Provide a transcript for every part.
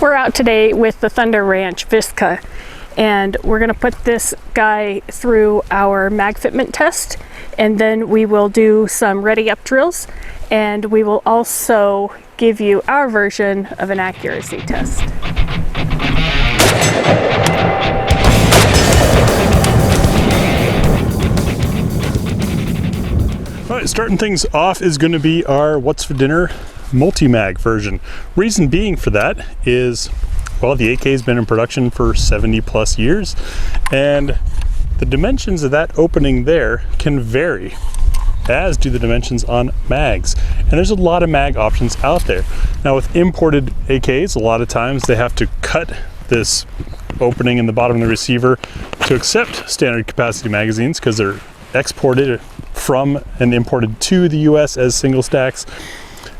We're out today with the Thunder Ranch VSKA, and we're going to put this guy through our mag fitment test, and then we will do some ready up drills, and we will also give you our version of an accuracy test. All right, starting things off is going to be our What's for Dinner multi-mag version. Reason being for that is, well, the AK has been in production for 70 plus years, and the dimensions of that opening there can vary, as do the dimensions on mags. And there's a lot of mag options out there. Now with imported AKs, a lot of times they have to cut this opening in the bottom of the receiver to accept standard capacity magazines because they're exported from and imported to the US as single stacks.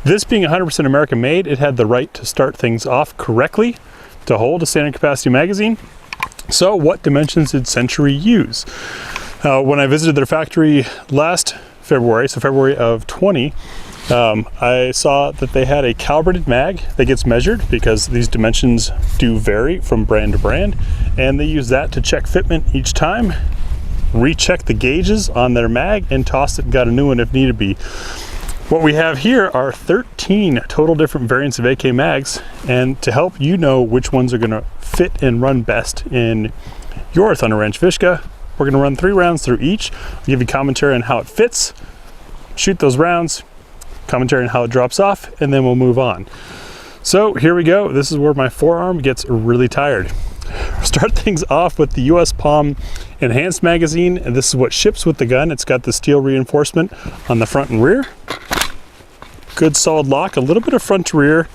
This being 100% American made, it had the right to start things off correctly to hold a standard capacity magazine. So what dimensions did Century use? When I visited their factory last February, so February of 20, I saw that they had a calibrated mag that gets measured because these dimensions do vary from brand to brand, and they use that to check fitment each time, recheck the gauges on their mag, and toss it and got a new one if needed be. What we have here are 13 total different variants of AK mags, and to help you know which ones are going to fit and run best in your Thunder Ranch VSKA, we're going to run 3 rounds through each. I'll give you commentary on how it fits, shoot those rounds, commentary on how it drops off, and then we'll move on. So here we go. This is where my forearm gets really tired. Start things off with the US Palm Enhanced magazine, and this is what ships with the gun. It's got the steel reinforcement on the front and rear. Good solid lock, a little bit of front to rear,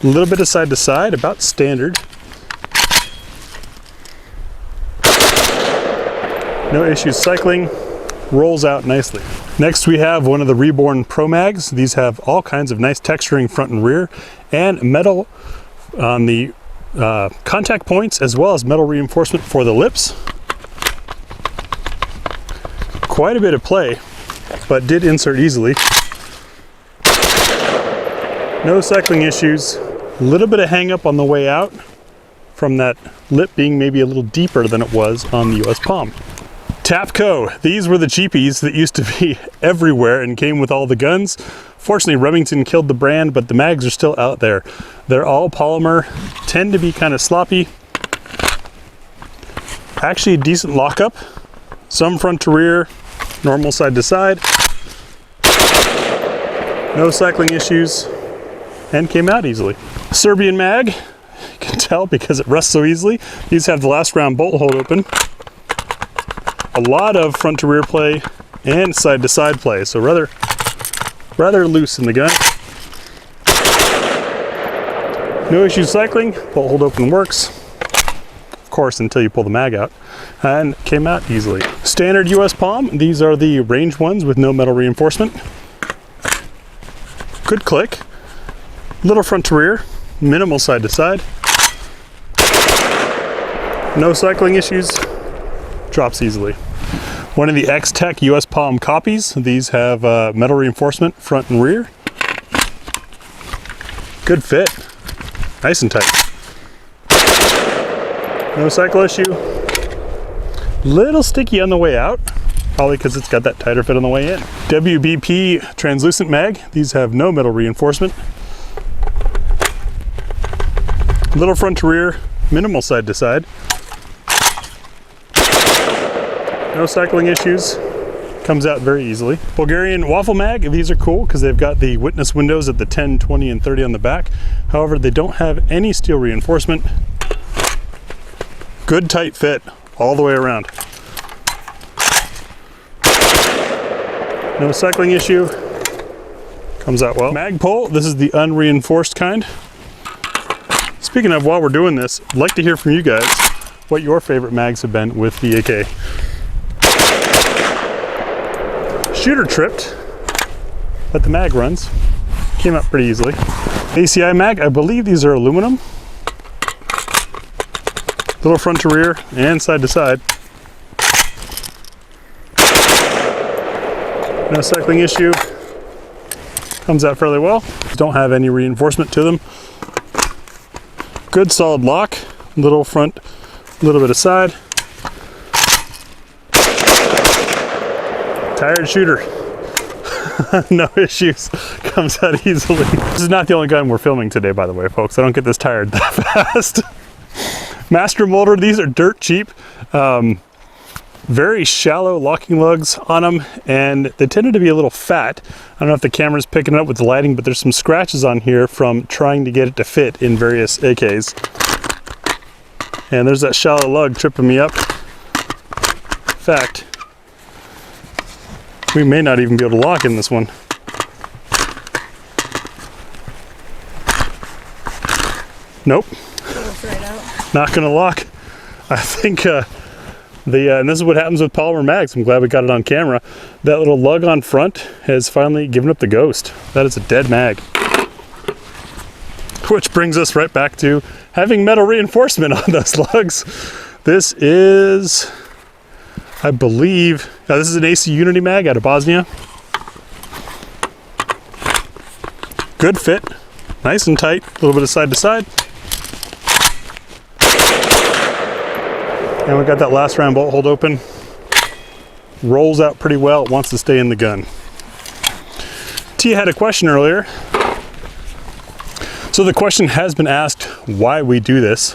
a little bit of side to side, about standard. No issues cycling, rolls out nicely. Next we have one of the Reborn Pro Mags. These have all kinds of nice texturing front and rear, and metal on the contact points, as well as metal reinforcement for the lips. Quite a bit of play, but did insert easily. No cycling issues. A little bit of hang up on the way out from that lip being maybe a little deeper than it was on the US Palm. Tapco. These were the cheapies that used to be everywhere and came with all the guns. Fortunately, Remington killed the brand, but the mags are still out there. They're all polymer, tend to be kind of sloppy. Actually a decent lockup. Some front to rear, normal side to side. No cycling issues, and came out easily. Serbian mag, you can tell because it rusts so easily. These have the last round bolt hold open. A lot of front to rear play and side to side play, so rather loose in the gun. No issues cycling, bolt hold open works. Of course, until you pull the mag out, and came out easily. Standard US Palm, these are the range ones with no metal reinforcement. Good click. Little front to rear, minimal side to side. No cycling issues, drops easily. One of the X-Tech US Palm copies. These have metal reinforcement front and rear. Good fit, nice and tight. No cycle issue. Little sticky on the way out, probably because it's got that tighter fit on the way in. WBP translucent mag. These have no metal reinforcement. Little front to rear, minimal side to side. No cycling issues, comes out very easily. Bulgarian waffle mag, these are cool because they've got the witness windows at the 10, 20, and 30 on the back. However, they don't have any steel reinforcement. Good tight fit all the way around. No cycling issue, comes out well. Magpul, this is the unreinforced kind. Speaking of, while we're doing this, I'd like to hear from you guys what your favorite mags have been with the AK. Shooter tripped, but the mag runs. Came out pretty easily. ACI mag, I believe these are aluminum. Little front to rear and side to side. No cycling issue. Comes out fairly well. Don't have any reinforcement to them. Good solid lock, little front, little bit of side. Tired shooter. No issues, comes out easily. This is not the only gun we're filming today, by the way, folks. I don't get this tired that fast. Master molder, these are dirt cheap. Very shallow locking lugs on them, and they tended to be a little fat. I don't know if the camera's picking it up with the lighting, but there's some scratches on here from trying to get it to fit in various AKs. And there's that shallow lug tripping me up. In fact, we may not even be able to lock in this one. Nope. Right out. Not gonna lock. I think and this is what happens with polymer mags. I'm glad we got it on camera. That little lug on front has finally given up the ghost. That is a dead mag. Which brings us right back to having metal reinforcement on those lugs. This is, I believe, this is an AC Unity mag out of Bosnia. Good fit, nice and tight, a little bit of side to side. And we got that last round bolt hold open. Rolls out pretty well, it wants to stay in the gun. Tia had a question earlier. So the question has been asked why we do this,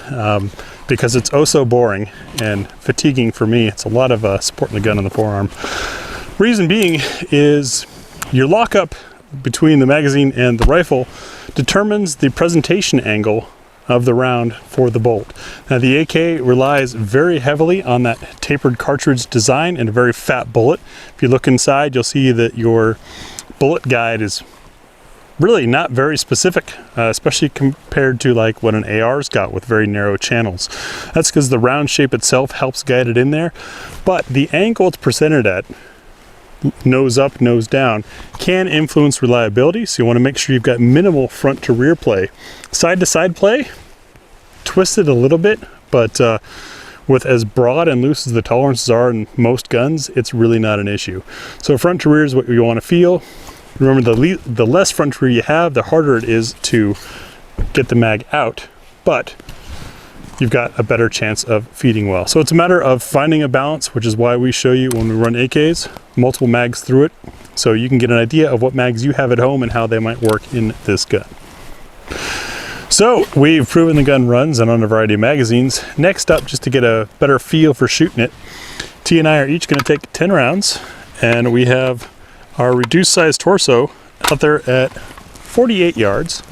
because it's oh so boring and fatiguing for me. It's a lot of supporting the gun on the forearm. Reason being is your lockup between the magazine and the rifle determines the presentation angle of the round for the bolt. Now the AK relies very heavily on that tapered cartridge design and a very fat bullet. If you look inside, you'll see that your bullet guide is really not very specific, especially compared to like what an AR's got with very narrow channels. That's because the round shape itself helps guide it in there, but the angle it's presented at, nose up, nose down, can influence reliability, so you want to make sure you've got minimal front to rear play. Side to side play, twisted a little bit, but with as broad and loose as the tolerances are in most guns, it's really not an issue. So front to rear is what you want to feel. Remember, the less front to rear you have, the harder it is to get the mag out, but you've got a better chance of feeding well. So it's a matter of finding a balance, which is why we show you when we run AKs, multiple mags through it, so you can get an idea of what mags you have at home and how they might work in this gun. So we've proven the gun runs and on a variety of magazines. Next up, just to get a better feel for shooting it, T and I are each going to take 10 rounds, and we have our reduced size torso out there at 48 yards.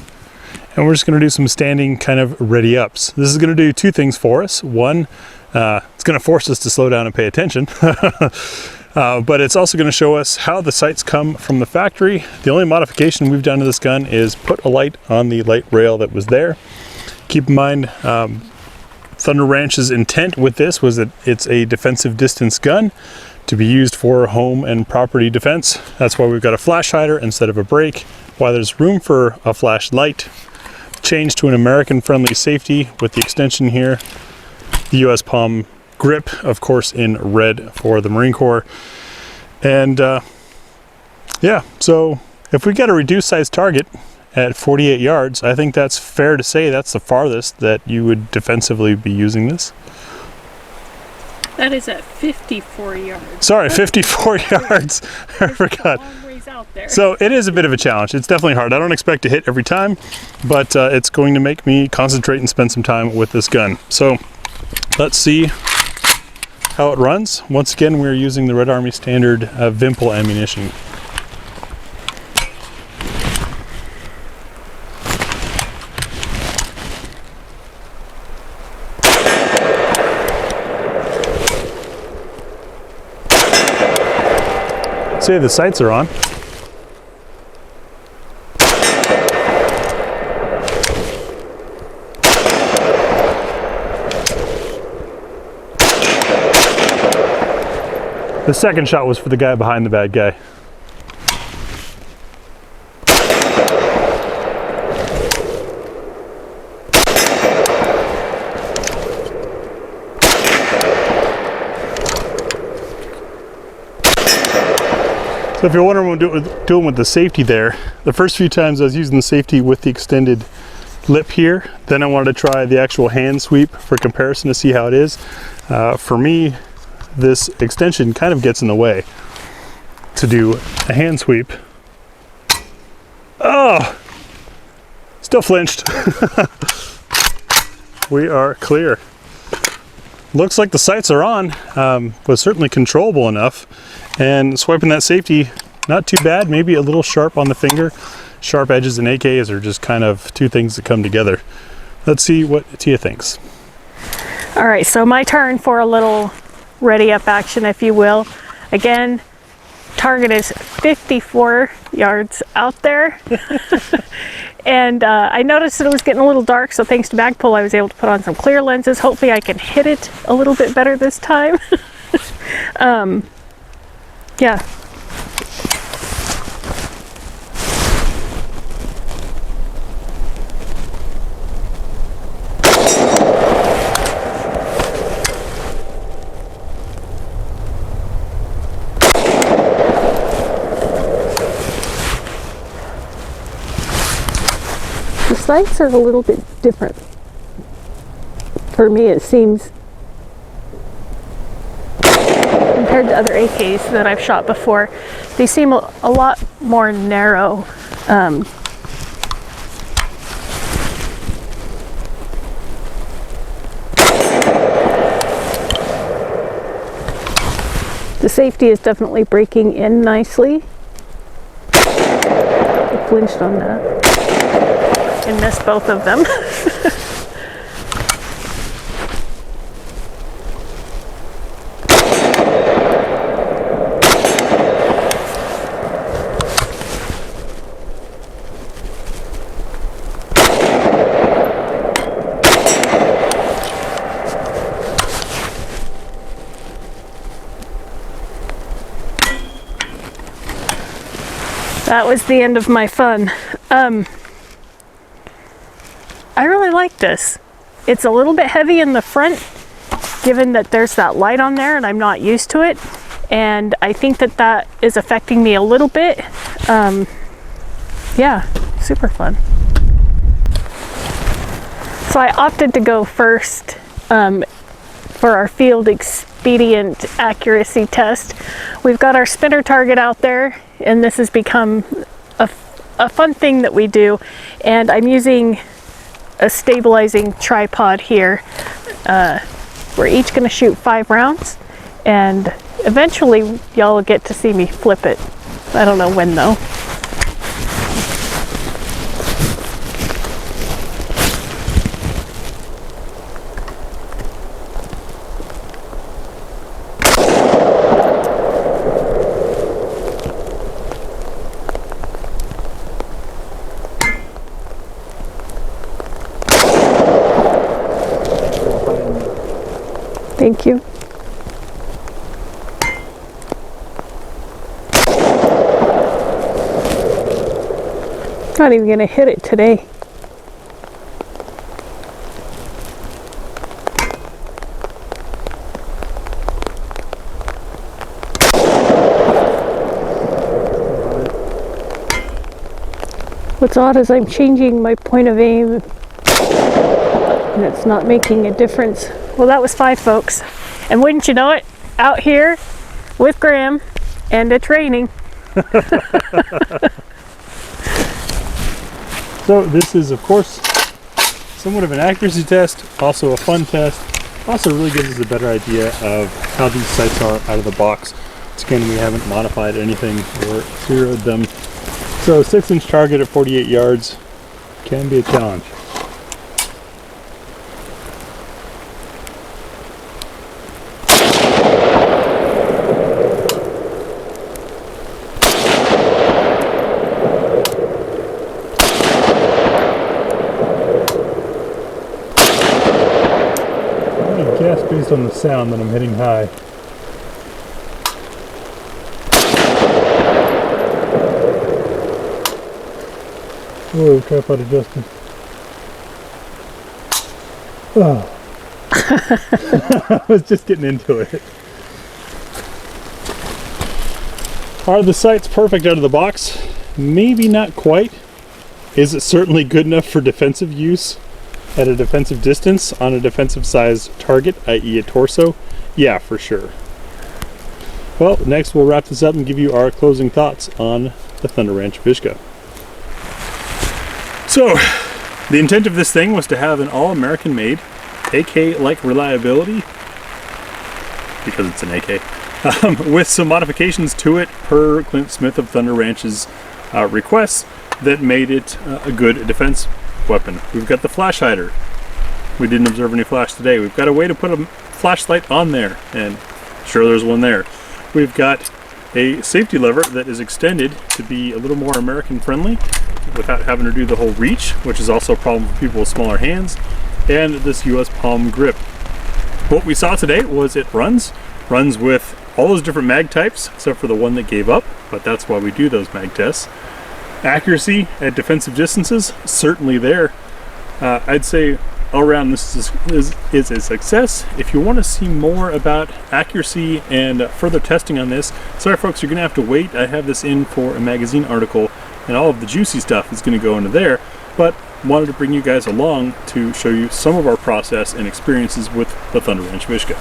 And we're just going to do some standing kind of ready ups. This is going to do two things for us. One, it's going to force us to slow down and pay attention. But it's also going to show us how the sights come from the factory. The only modification we've done to this gun is put a light on the light rail that was there. Keep in mind, Thunder Ranch's intent with this was that it's a defensive distance gun to be used for home and property defense. That's why we've got a flash hider instead of a brake. While there's room for a flashlight, change to an American friendly safety with the extension here, the US Palm grip, of course, in red for the Marine Corps. And yeah, so if we get a reduced size target at 48 yards, I think that's fair to say that's the farthest that you would defensively be using this. That is at 54 yards. Sorry, 54 yards. I forgot. A long ways out there. So it is a bit of a challenge. It's definitely hard. I don't expect to hit every time, but it's going to make me concentrate and spend some time with this gun. So let's see how it runs. Once again, we're using the Red Army standard Vimple ammunition. See, the sights are on. The second shot was for the guy behind the bad guy. So if you're wondering what I'm doing with the safety there, the first few times I was using the safety with the extended lip here. Then I wanted to try the actual hand sweep for comparison to see how it is. For me, this extension kind of gets in the way to do a hand sweep. Oh, still flinched. We are clear. Looks like the sights are on, was certainly controllable enough. And swiping that safety, not too bad, maybe a little sharp on the finger. Sharp edges and AKs are just kind of two things that come together. Let's see what Tia thinks. All right, so my turn for a little ready up action, if you will. Again, target is 54 yards out there. And I noticed that it was getting a little dark, so thanks to Magpul, I was able to put on some clear lenses. Hopefully I can hit it a little bit better this time. Yeah. The sights are a little bit different. For me, it seems, compared to other AKs that I've shot before, they seem a lot more narrow. The safety is definitely breaking in nicely. I flinched on that and missed both of them. That was the end of my fun. I really like this. It's a little bit heavy in the front, given that there's that light on there and I'm not used to it. And I think that that is affecting me a little bit. Yeah, super fun. So I opted to go first for our field expedient accuracy test. We've got our spinner target out there, and this has become a fun thing that we do. And I'm using a stabilizing tripod here. We're each going to shoot 5 rounds, and eventually y'all will get to see me flip it. I don't know when though. Thank you. Not even gonna hit it today. What's odd is I'm changing my point of aim and it's not making a difference. Well, that was 5, folks. And wouldn't you know it, out here with Graham, and it's raining. So this is, of course, somewhat of an accuracy test, also a fun test. Also really gives us a better idea of how these sights are out of the box. Once again, we haven't modified anything or zeroed them. So 6-inch target at 48 yards can be a challenge. Based on the sound that I'm hitting high. Whoa, tripod adjusted. Oh. I was just getting into it. Are the sights perfect out of the box? Maybe not quite. Is it certainly good enough for defensive use at a defensive distance on a defensive sized target, i.e. a torso? Yeah, for sure. Well, next we'll wrap this up and give you our closing thoughts on the Thunder Ranch VSKA. So, the intent of this thing was to have an all-American made AK-like reliability, because it's an AK, with some modifications to it per Clint Smith of Thunder Ranch's requests that made it a good defense weapon. We've got the flash hider. We didn't observe any flash today. We've got a way to put a flashlight on there, and sure, there's one there. We've got a safety lever that is extended to be a little more American friendly without having to do the whole reach, which is also a problem for people with smaller hands, and this US palm grip. What we saw today was it runs with all those different mag types except for the one that gave up, but that's why we do those mag tests. Accuracy at defensive distances, certainly there. I'd say all around this is a success. If you want to see more about accuracy and further testing on this, sorry folks, you're going to have to wait. I have this in for a magazine article, and all of the juicy stuff is going to go into there, but wanted to bring you guys along to show you some of our process and experiences with the Thunder Ranch VSKA.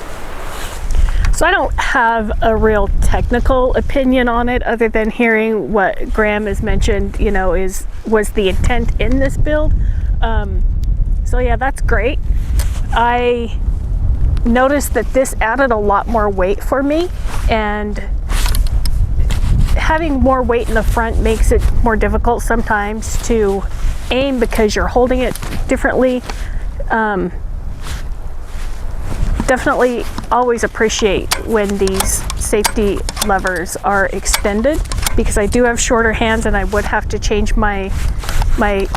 So I don't have a real technical opinion on it other than hearing what Graham has mentioned, you know, was the intent in this build. So yeah, that's great. I noticed that this added a lot more weight for me, and having more weight in the front makes it more difficult sometimes to aim because you're holding it differently. Definitely always appreciate when these safety levers are extended, because I do have shorter hands and I would have to change my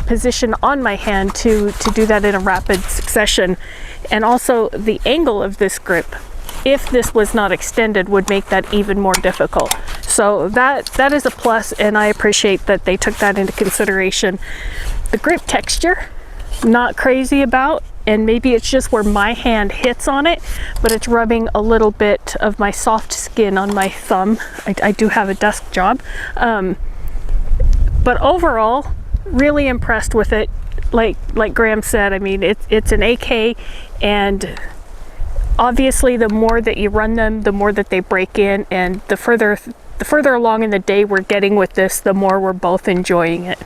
position on my hand to do that in a rapid succession. And also the angle of this grip, if this was not extended, would make that even more difficult. So that is a plus, and I appreciate that they took that into consideration. The grip texture, not crazy about, and maybe it's just where my hand hits on it, but it's rubbing a little bit of my soft skin on my thumb. I do have a desk job. But overall, really impressed with it. Like Graham said, I mean, it's an AK, and obviously the more that you run them, the more that they break in, and the further along in the day we're getting with this, the more we're both enjoying it.